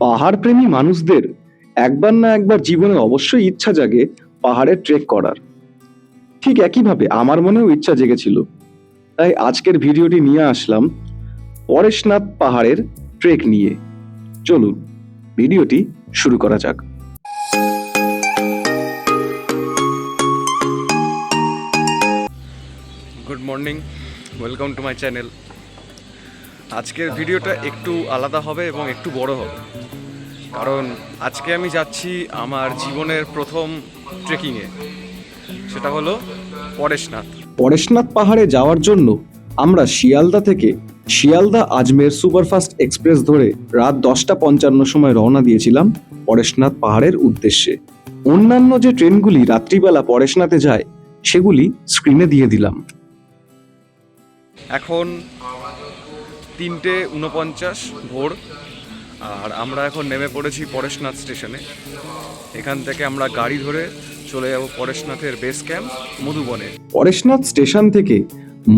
পাহাড় প্রেমী মানুষদের একবার না একবার জীবনে অবশ্যই ইচ্ছা জাগে পাহাড়ে ট্রেক করার। ঠিক একইভাবে আমার মনেও ইচ্ছা জেগেছিল। তাই আজকের ভিডিওটি নিয়ে আসলাম পরেশনাথ পাহাড়ের ট্রেক নিয়ে। চলুন ভিডিওটি শুরু করা যাক। Good morning, welcome to my channel. আজকের ভিডিওটা একটু আলাদা হবে এবং একটু বড় হবে, কারণ আজকে আমি যাচ্ছি আমার জীবনের প্রথম ট্রেকিংয়ে। সেটা হলো পরেশনাথ। পরেশনাথ পাহাড়ে যাওয়ার জন্য আমরা শিয়ালদা থেকে শিয়ালদা আজমের সুপারফাস্ট এক্সপ্রেস ধরে রাত 10:55 সময় রওনা দিয়েছিলাম পরেশনাথ পাহাড়ের উদ্দেশ্যে। অন্যান্য যে ট্রেনগুলি রাত্রিবেলা পরেশনাথে যায় সেগুলি স্ক্রিনে দিয়ে দিলাম। এখন 3:49 ভোর, আর আমরা এখন নেমে পড়েছি পরেশনাথ স্টেশনে। এখান থেকে আমরা গাড়ি ধরে চলে যাব পরেশনাথের বেস ক্যাম্প মধুবনে। পরেশনাথ স্টেশন থেকে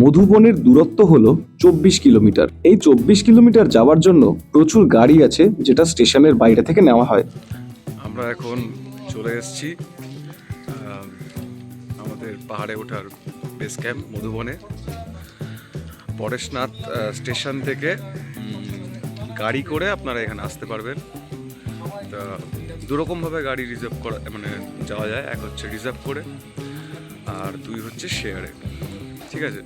মধুবনের দূরত্ব হলো 24 কিলোমিটার। এই 24 কিলোমিটার যাওয়ার জন্য প্রচুর গাড়ি আছে, যেটা স্টেশনের বাইরে থেকে নেওয়া হয়। আমরা এখন চলে এসেছি আমাদের পাহাড়ে ওঠার বেস ক্যাম্প মধুবনে। পরেশনাথ স্টেশন থেকে গাড়ি করে আপনারা এখানে আসতে পারবেন। তা দুরকমভাবে গাড়ি রিজার্ভ করা, মানে যাওয়া যায়। এক হচ্ছে রিজার্ভ করে, আর দুই হচ্ছে শেয়ারে। ঠিক আছে,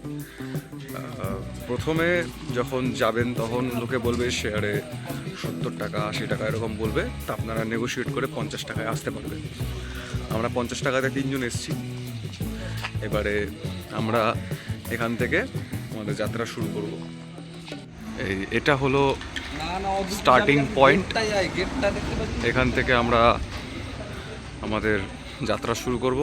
প্রথমে যখন যাবেন তখন লোকে বলবে শেয়ারে 70 টাকা 80 টাকা এরকম বলবে, তা আপনারা নেগোশিয়েট করে 50 টাকায় আসতে পারবেন। আমরা 50 টাকাতে 3 জন এসেছি। এবারে আমরা এখান থেকে আমাদের যাত্রা শুরু করব। এটা হলো স্টার্টিং পয়েন্ট। এখান থেকে আমরা আমাদের যাত্রা শুরু করব।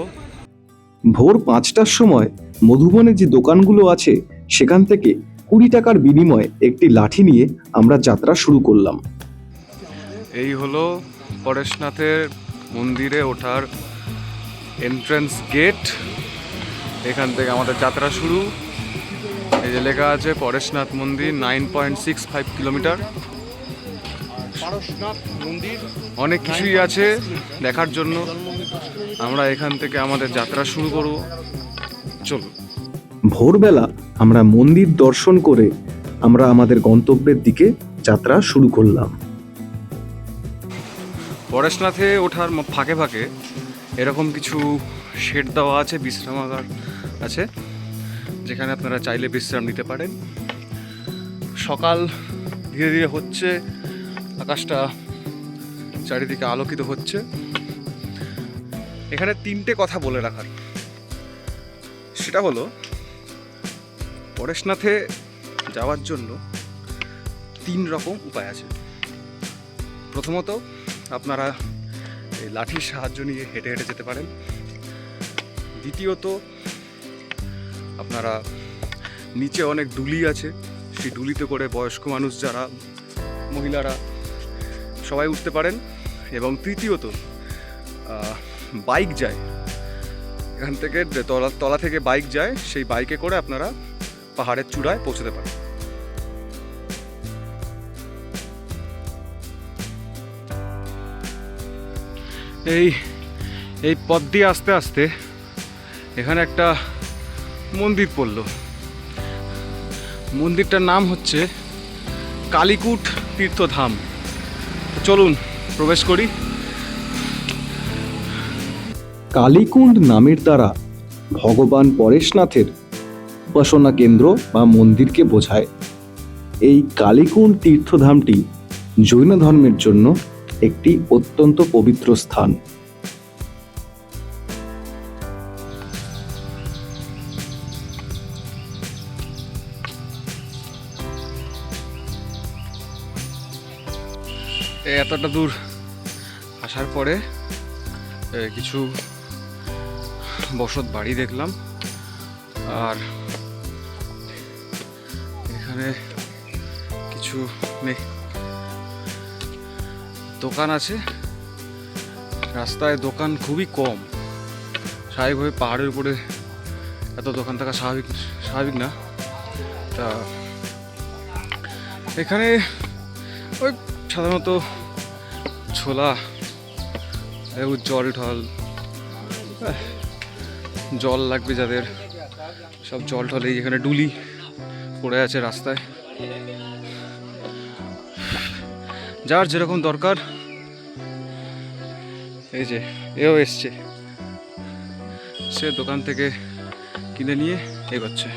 ভোর 5টার সময় মধুবনে যে দোকানগুলো আছে সেখান থেকে 20 টাকার বিনিময়ে একটি লাঠি নিয়ে আমরা যাত্রা শুরু করলাম। এই হলো পরেশনাথের মন্দিরে ওঠার এন্ট্রান্স গেট। এখান থেকে আমাদের যাত্রা শুরু। এই যে লেখা আছে পরেশনাথ মন্দির, 9.65 কিলোমিটার। অনেক কিছুই আছে দেখার জন্য। আমরা এখান থেকে আমাদের যাত্রা শুরু করব। চলুন। ভোরবেলা আমরা মন্দির দর্শন করে আমরা আমাদের গন্তব্যের দিকে যাত্রা শুরু করলাম। পরেশনাথে ওঠার ফাঁকে ফাঁকে এরকম কিছু শেড দেওয়া আছে, বিশ্রামাগার আছে, যেখানে আপনারা চাইলে বিশ্রাম নিতে পারেন। সকাল ধীরে ধীরে হচ্ছে, আকাশটা চারিদিকে আলোকিত হচ্ছে। এখানে 3টে কথা বলে রাখার, সেটা হলো পরেশনাথে যাওয়ার জন্য 3 রকম উপায় আছে। প্রথমত, আপনারা এই লাঠির সাহায্য নিয়ে হেঁটে হেঁটে যেতে পারেন। দ্বিতীয়ত, আপনারা নিচে অনেক ডুলি আছে, সেই ডুলিতে করে বয়স্ক মানুষ যারা, মহিলারা সবাই উঠতে পারেন। এবং তৃতীয়ত, বাইক যায় এখান থেকে, তলা থেকে বাইক যায়, সেই বাইকে করে আপনারা পাহাড়ের চূড়ায় পৌঁছতে পারেন। এই পথ দিয়ে আস্তে আস্তে এখানে একটা মন্দির পড়ল। মন্দিরটার নাম হচ্ছে কালীকুট তীর্থধাম। চলুন প্রবেশ করি। কালীকুণ্ড নামের দ্বারা ভগবান পরেশনাথের উপাসনা কেন্দ্র বা মন্দিরকে বোঝায়। এই কালীকুণ্ড তীর্থধামটি জৈন ধর্মের জন্য একটি অত্যন্ত পবিত্র স্থান। এতটা দূর আসার পরে কিছু বসত বাড়ি দেখলাম, আর এখানে কিছু দোকান আছে। রাস্তায় দোকান খুবই কম। স্বাভাবিকভাবে পাহাড়ের উপরে এত দোকান থাকা স্বাভাবিক না। তা এখানে ওই সাধারণত ছোলা, জল ঢল, জল লাগবে যাদের সব জল ঢল। এই এখানে ডুলি পড়ে আছে রাস্তায়, যার যেরকম দরকার। এই যে এও এসছে, সে দোকান থেকে কিনে নিয়ে এগোচ্ছে।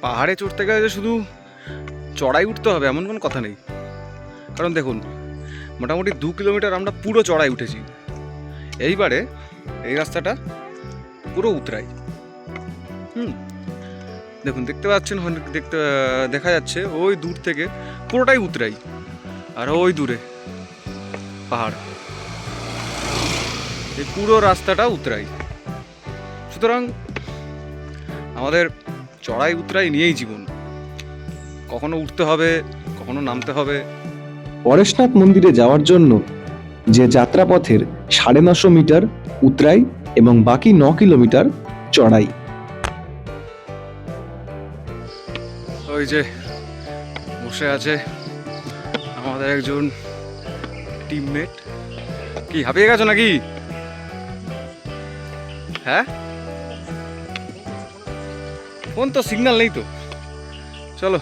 পাহাড়ে চড়তে গেলে যে শুধু চড়াই উঠতে হবে এমন কোনো কথা নেই, কারণ দেখুন মোটামুটি 2 কিলোমিটার আমরা পুরো চড়াই উঠেছি। এইবারে এই রাস্তাটা পুরো উতরাই। দেখুন দেখতে পাচ্ছেন, দেখা যাচ্ছে ওই দূর থেকে পুরোটাই উতরাই, আর ওই দূরে পাহাড়। এই পুরো রাস্তাটা উতরাই। সুতরাং আমাদের চড়াই উতরাই নিয়েই জীবন, কখনো উঠতে হবে, কখনো নামতে হবে। পরেশনাথ মন্দিরে যাওয়ার জন্য যে যাত্রাপথের 950 মিটার উতরাই এবং বাকি 9 কিলোমিটার চড়াই। ওই যে বসে আছে আমাদের একজন টিমমেট। কি হাঁপিয়ে গেছো নাকি? হ্যাঁ, ফোন তো সিগন্যাল নেই তো। চলো,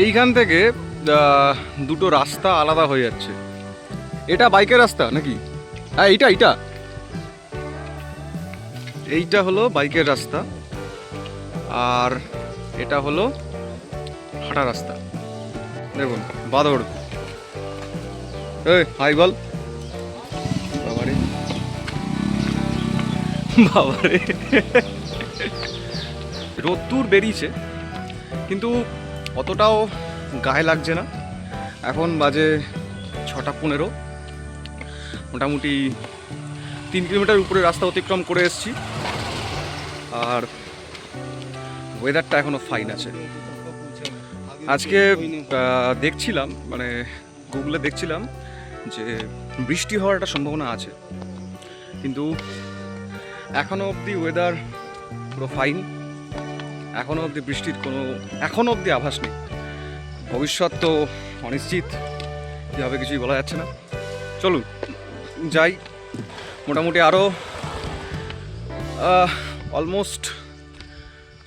এইখান থেকে দুটো রাস্তা আলাদা হয়ে যাচ্ছে। এটা বাইকের রাস্তা নাকি? হ্যাঁ, এইটা হলো বাইকের রাস্তা, আর এটা হলো হাঁটা রাস্তা। দেখুন বাদর, এই হাই বল। বাবারে বাবারে, রোদ্দুর বেরিয়েছে কিন্তু অতটাও গায়ে লাগছে না। এখন বাজে 6:15, মোটামুটি 3 কিলোমিটার উপরে রাস্তা অতিক্রম করে এসেছি, আর ওয়েদারটা এখনো ফাইন আছে। আজকে দেখছিলাম, মানে গুগলে দেখছিলাম যে বৃষ্টি হওয়ার একটা সম্ভাবনা আছে, কিন্তু এখনো অবধি ওয়েদার পুরো ফাইন। এখনো অবধি বৃষ্টির এখনো অবধি আভাস নেই। ভবিষ্যৎ তো অনিশ্চিত, কী হবে কিছুই বলা যাচ্ছে না। চলুন যাই, মোটামুটি আরও অলমোস্ট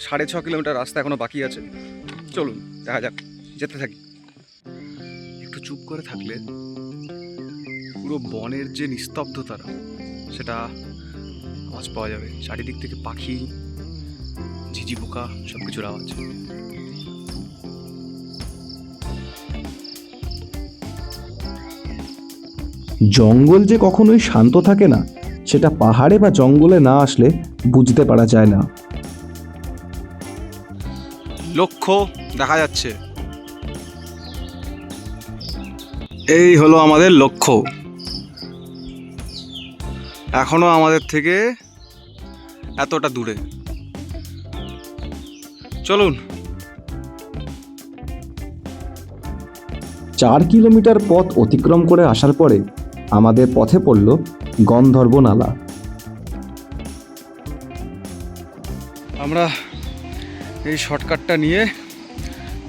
6.5 কিলোমিটার রাস্তা এখনো বাকি আছে। চলুন দেখা যাক, যেতে থাকি। একটু চুপ করে থাকলে পুরো বনের যে নিস্তব্ধতা সেটা আওয়াজ পাওয়া যাবে। চারিদিক থেকে পাখি, ঝিঝি পোকা, সব কিছুর আওয়াজ। জঙ্গল যে কখনোই শান্ত থাকে না, সেটা পাহাড়ে বা জঙ্গলে না আসলে বুঝতে পারা যায় না। লক্ষ্য দেখা যাচ্ছে, এই হলো আমাদের লক্ষ্য। এখনো আমাদের থেকে এতটা দূরে। চলুন। 4 কিলোমিটার পথ অতিক্রম করে আসার পরে আমাদের পথে পড়ল গন্ধর্ব নালা। আমরা এই শর্টকাটটা নিয়ে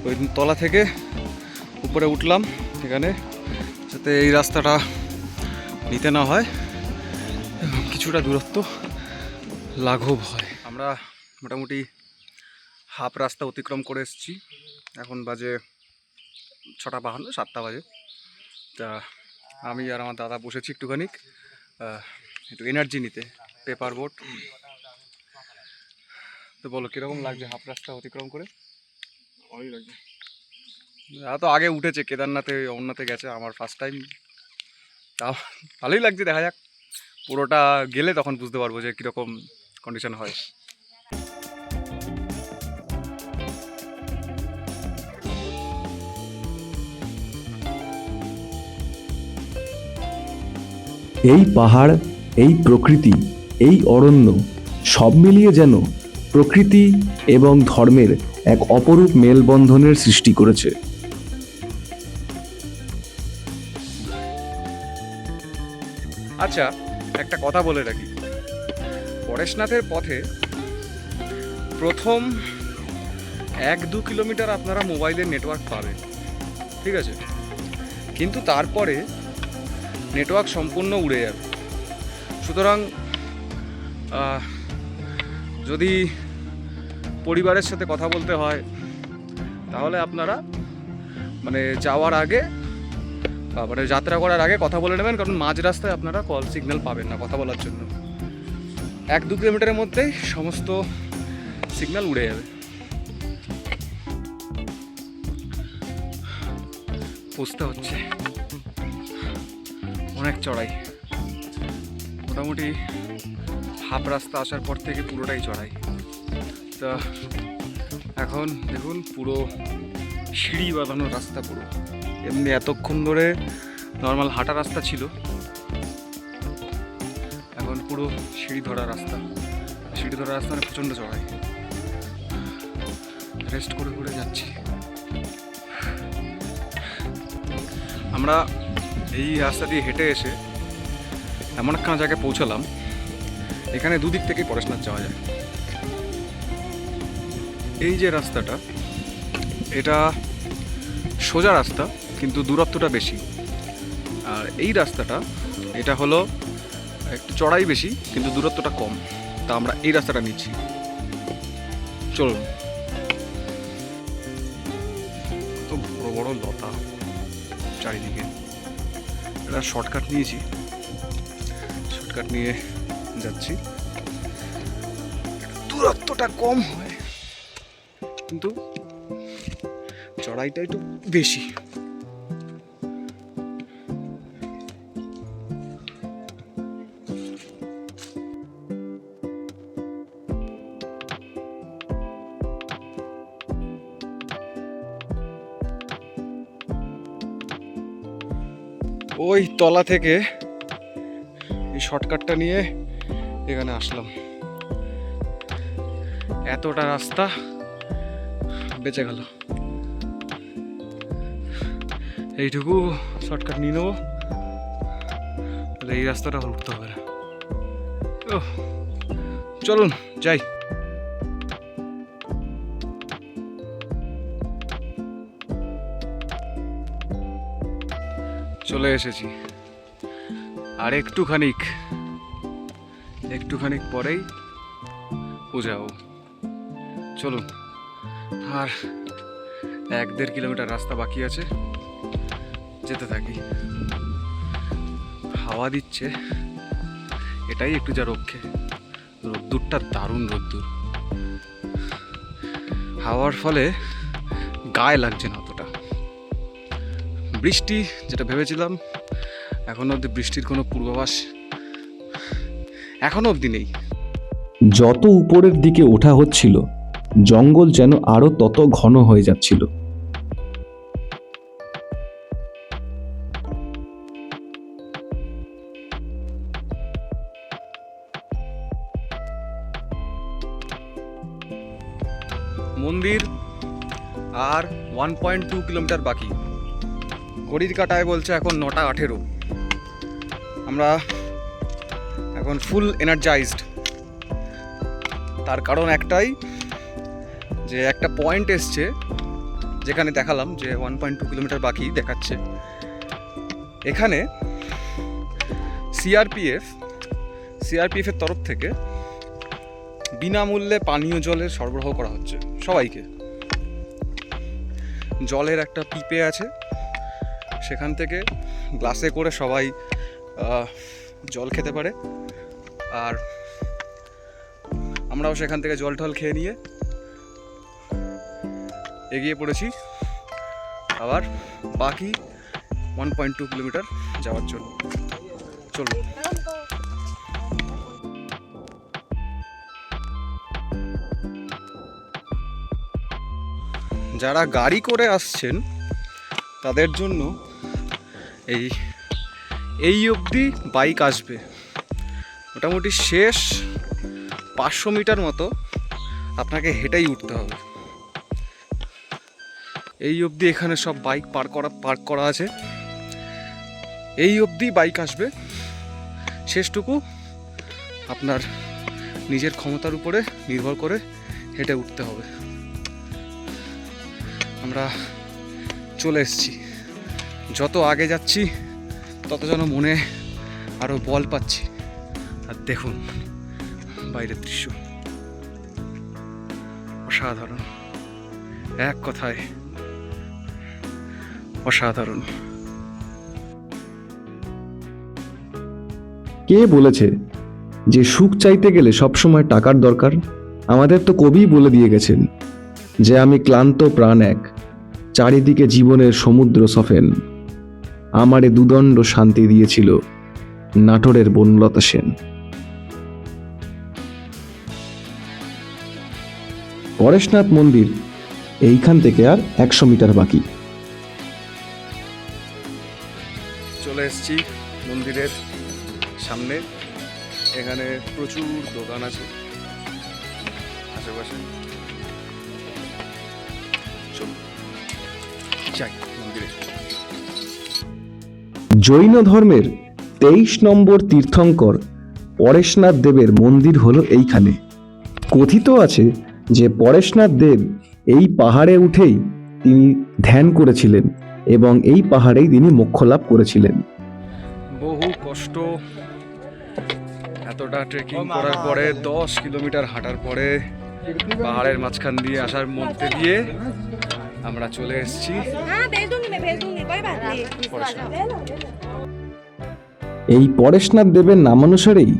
ওই তলা থেকে উপরে উঠলাম, এখানে যাতে এই রাস্তাটা নিতে না হয়, কিছুটা দূরত্ব লাঘব হয়। আমরা মোটামুটি হাফ রাস্তা অতিক্রম করে এসেছি। এখন বাজে 6:52, 7টা বাজে। তা আমি আর আমার দাদা বসেছি একটু এনার্জি নিতে, পেপার বোট। তো বলো কীরকম লাগছে হাফ রাস্তা অতিক্রম করে? ভালোই লাগছে। তো আগে উঠেছে, কেদারনাথে, অমরনাথে গেছে, আমার ফার্স্ট টাইম। তাও ভালোই লাগছে, দেখা যাক পুরোটা গেলে তখন বুঝতে পারবো যে কীরকম কন্ডিশন হয়। এই পাহাড়, এই প্রকৃতি, এই অরণ্য সব মিলিয়ে যেন প্রকৃতি এবং ধর্মের এক অপরূপ মেলবন্ধনের সৃষ্টি করেছে। আচ্ছা, একটা কথা বলে রাখি, পরেশনাথের পথে প্রথম 1-2 কিলোমিটার আপনারা মোবাইলের নেটওয়ার্ক পাবেন, ঠিক আছে, কিন্তু তারপরে নেটওয়ার্ক সম্পূর্ণ উড়ে যাবে। সুতরাং যদি পরিবারের সাথে কথা বলতে হয় তাহলে আপনারা যাওয়ার আগে যাত্রা করার আগে কথা বলে নেবেন, কারণ মাঝ রাস্তায় আপনারা কল সিগন্যাল পাবেন না কথা বলার জন্য। 1-2 কিলোমিটারের মধ্যেই সমস্ত সিগন্যাল উড়ে যাবে। বুঝতে হচ্ছে অনেক চড়াই, মোটামুটি হাফ রাস্তা আসার পর থেকে পুরোটাই চড়াই। তা এখন দেখুন পুরো সিঁড়ি বাঁধানো রাস্তা, পুরো এমনি এতক্ষণ ধরে নর্মাল হাঁটা রাস্তা ছিল, এখন পুরো সিঁড়ি ধরা রাস্তা। সিঁড়ি ধরা রাস্তা প্রচণ্ড চড়াই। রেস্ট করে করে যাচ্ছি। আমরা এই রাস্তা দিয়ে হেঁটে এসে এমন একটা জায়গায় পৌঁছালাম, এখানে দুদিক থেকে পরেশনাথ যাওয়া যায়। এই যে রাস্তাটা, এটা সোজা রাস্তা কিন্তু দূরত্বটা বেশি, আর এই রাস্তাটা এটা হলো একটু চড়াই বেশি কিন্তু দূরত্বটা কম। তা আমরা এই রাস্তাটা নিচ্ছি, চলুন। তো বড় বড় লতা চারিদিকে, এটা শর্টকাট নিয়েছি, শর্টকাট নিয়ে যাচ্ছি। দূরত্বটা কম হয় কিন্তু চড়াইটা একটু বেশি। ওই তলা থেকে এই শর্টকাটটা নিয়ে এখানে আসলাম, এতটা রাস্তা বেঁচে গেল। এইটুকু শর্টকাট নিয়ে নেবো, তাহলে এই রাস্তাটা উঠতে হবে না। চলুন যাই। চলে এসেছি, আর একটুখানিক পরেই পৌঁছাবো। চলুন, আর 1-1.5 কিলোমিটার রাস্তা বাকি আছে, যেতে থাকি। হাওয়া দিচ্ছে, এটাই একটু যা রক্ষে। রোদ্দুরটা দারুণ রোদ্দুর, হাওয়ার ফলে গায়ে লাগছে না অতটা। বৃষ্টি যেটা ভেবেছিলাম, এখনো অবধি বৃষ্টির কোনো পূর্বাভাস এখনো অবধি নেই। যত উপরের দিকে ওঠা হচ্ছিল, জঙ্গল যেন আরো তত ঘন হয়ে যাচ্ছিল। মন্দির আর 1.2 কিলোমিটার বাকি। ঘড়ির কাঁটায় বলছে এখন 9:18। আমরা এখন ফুল এনার্জাইজড। তার কারণ একটাই, যে একটা পয়েন্ট এসছে যেখানে দেখালাম যে 1.2 কিলোমিটার বাকি দেখাচ্ছে। এখানে সিআরপিএফের তরফ থেকে বিনামূল্যে পানীয় জলের সরবরাহ করা হচ্ছে সবাইকে। জলের একটা পিপে আছে, সেখান থেকে গ্লাসে করে সবাই জল খেতে পারে। আর আমরাও সেখান থেকে জল টল খেয়ে নিয়ে এগিয়ে পড়েছি আবার বাকি 1.2 কিলোমিটার যাওয়ার জন্য। চলুন। যারা গাড়ি করে আসছেন তাদের জন্য এই অবধি বাইক আসবে, মোটামুটি শেষ 500 মিটার মতো আপনাকে হেঁটেই উঠতে হবে। এই অবধি এখানে সব বাইক পার্ক করা আছে, এই অবধি বাইক আসবে, শেষটুকু আপনার নিজের ক্ষমতার উপরে নির্ভর করে হেঁটে উঠতে হবে। আমরা চলে এসেছি, যত আগে যাচ্ছি তত যেন মনে আরও বল পাচ্ছি। আর দেখুন বাইরের দৃশ্য অসাধারণ, এক কথায় অসাধারণ। কে বলেছে যে সুখ চাইতে গেলে সবসময় টাকার দরকার? আমাদের তো কবি বলে দিয়ে গেছেন যে আমি ক্লান্ত প্রাণ এক, চারিদিকে জীবনের সমুদ্র সফেন, আমারে দুদণ্ড শান্তি দিয়েছিল নাটোরের বনলতা সেন। পরেশনাথ মন্দির এইখান থেকে আর 100 মিটার বাকি। চলে এসেছি মন্দিরের সামনে, এখানে প্রচুর দোকান আছে আশেপাশে। চল যাই মন্দিরে। জৈন ধর্মের 23 নম্বর তীর্থঙ্কর পরেশনাথ দেবের মন্দির হলো এইখানে। কথিত আছে যে পরেশনাথ দেব এই পাহাড়ে উঠেই তিনি ধ্যান করেছিলেন এবং এই পাহাড়েই তিনি মোক্ষ লাভ করেছিলেন। বহু কষ্ট, এতটা ট্রেকিং করার পরে 10 কিলোমিটার হাঁটার পরে পাহাড়ের মাঝখান দিয়ে আসার মধ্যে দিয়ে আমরা চলে এসেছি এই পরেশনাথ দেবের নামানুসারেই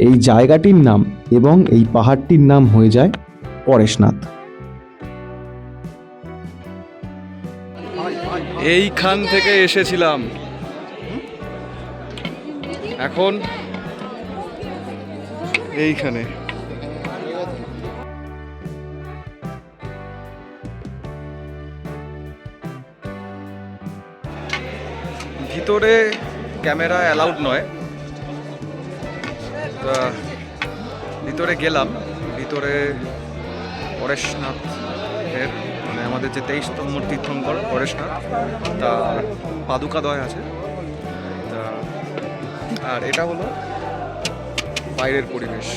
এই জায়গাটির নাম এবং এই পাহাড়টির নাম হয়ে যায় পরেশনাথ। এইখান থেকে এসেছিলাম, এখন এইখানে। ভিতরে ক্যামেরা অ্যালাউড নয়, তা ভিতরে গেলাম। ভিতরে পরেশনাথ এর মানে আমাদের যে 23তম তীর্থঙ্কর পরেশনাথ, তার পাদুকাদয় আছে। তা আর এটা হলো বাইরের পরিবেশ।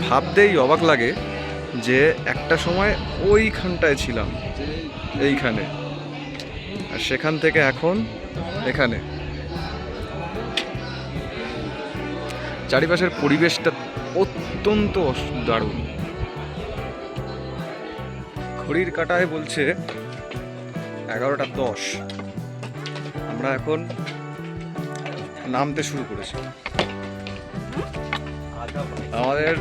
ভাবতেই অবাক লাগে যে একটা সময় ওইখানটায় ছিলাম, এইখানে, আর সেখান থেকে এখন এখানে। চারিপাশের পরিবেশটা অত্যন্ত দারুণ। ঘড়ির কাঁটায় বলছে 11টা 10। আমরা এখন নামতে শুরু করেছি। আমাদের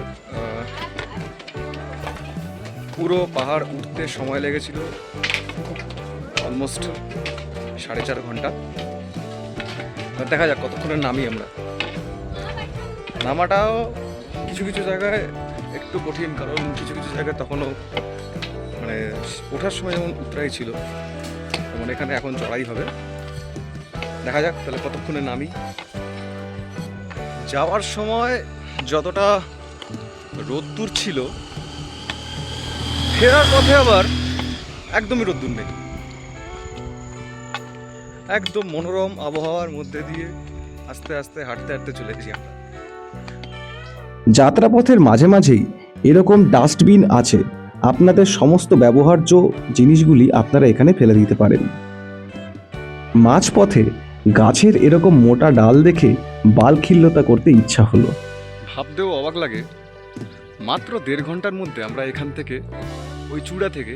পুরো পাহাড় উঠতে সময় লেগেছিল অলমোস্ট 4.5 ঘন্টা। দেখা যাক কতক্ষণে নামি আমরা। নামাটাও কিছু কিছু জায়গায় একটু কঠিন, কারণ কিছু কিছু জায়গায় তখনও মানে ওঠার সময় যেমন উতরাই ছিল, তেমন এখানে এখন চড়াই হবে। দেখা যাক তাহলে কতক্ষণে নামি। যাওয়ার সময় যতটা রোদ্দুর ছিল, ফেরার পথে আবার একদমই রোদ্দুর নেই। একদম মনোরম আবহাওয়ার মধ্যে দিয়ে আস্তে আস্তে হাঁটতে হাঁটতে চলেছি আমরা। যাত্রাপথের মাঝে মাঝেই এরকম ডাস্টবিন আছে, আপনাদের সমস্ত ব্যবহার্য জিনিসগুলি আপনারা এখানে ফেলে দিতে পারেন। মাঝপথে গাছের এরকম মোটা ডাল দেখে বালখিল্যতা করতে ইচ্ছা হলো। ভাবতেও অবাক লাগে, মাত্র 1.5 ঘন্টার মধ্যে আমরা এখান থেকে, ওই চূড়া থেকে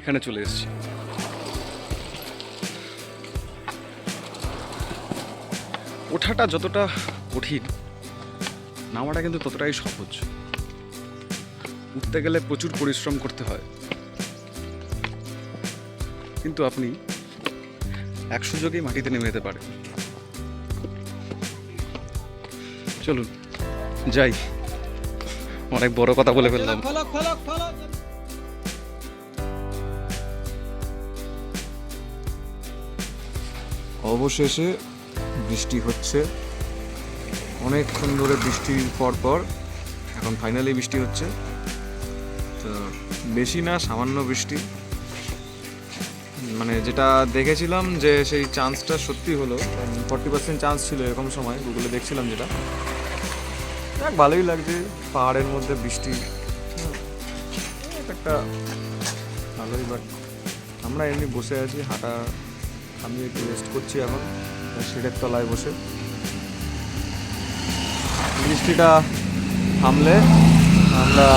এখানে চলে এসেছি। ওঠাটা যতটা কঠিন, নামাটা কিন্তু ততটাই সহজ। উঠতে গেলে প্রচুর পরিশ্রম করতে হয়, কিন্তু আপনি এক সুযোগেই মাটিতে নেমে যেতে পারেন। চলুন যাই, অনেক বড় কথা বলে ফেললাম। অবশেষে বৃষ্টি হচ্ছে, অনেকক্ষণ ধরে বৃষ্টির পর এখন ফাইনালি বৃষ্টি হচ্ছে। তো বেশি না, সামান্য বৃষ্টি। মানে যেটা দেখেছিলাম যে সেই চান্সটা সত্যি হলো, 40% চান্স ছিল এরকম সময় গুগলে দেখছিলাম, যেটা দেখ ভালোই লাগছে পাহাড়ের মধ্যে বৃষ্টি। একটা ভালোই, বাট আমরা এমনি বসে আছি, হাঁটা আমি একটু রেস্ট করছি এখন শেডের তলায় বসে। বৃষ্টিটা থামলে আমরা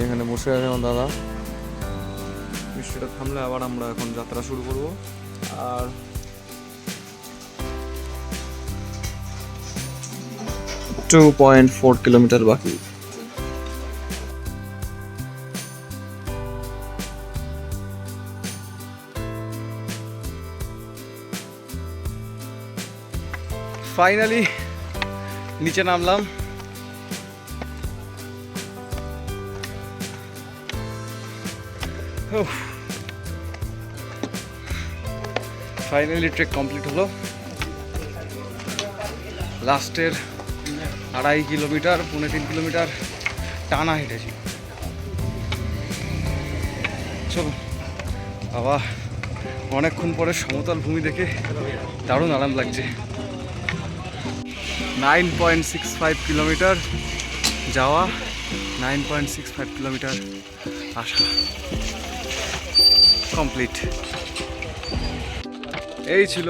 এখানে বসে আছে আমার দাদা, বৃষ্টিটা থামলে আবার আমরা এখন যাত্রা শুরু করব। আর 2.4 কিলোমিটার বাকি। ফাইনালি নিচে নামলাম। ফাইনালি ট্রেক কমপ্লিট হলো। লাস্টের 2.5 কিলোমিটার, 3.5 কিলোমিটার টানা হেঁটেছি। চলো বাবা, অনেকক্ষণ পরে সমতল ভূমি দেখে দারুণ আরাম লাগছে। 9.65 কিলোমিটার যাওয়া, 9.65 কিলোমিটার আসা, কমপ্লিট। এই ছিল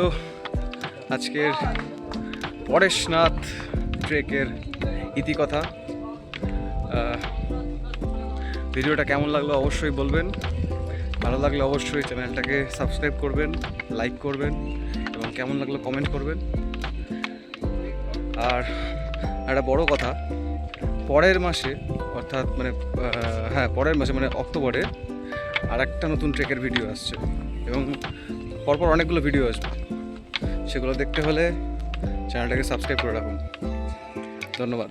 আজকের পরেশনাথ ট্রেকের ইতিকথা। ভিডিওটা কেমন লাগলো অবশ্যই বলবেন, ভালো লাগলে অবশ্যই চ্যানেলটাকে সাবস্ক্রাইব করবেন, লাইক করবেন এবং কেমন লাগলো কমেন্ট করবেন। আর একটা বড় কথা, পরের মাসে অর্থাৎ পরের মাসে মানে অক্টোবরে আর একটা নতুন ট্রেকের ভিডিও আসছে এবং পরপর অনেকগুলো ভিডিও আসবে। সেগুলো দেখতে হলে চ্যানেলটাকে সাবস্ক্রাইব করে রাখুন। ধন্যবাদ।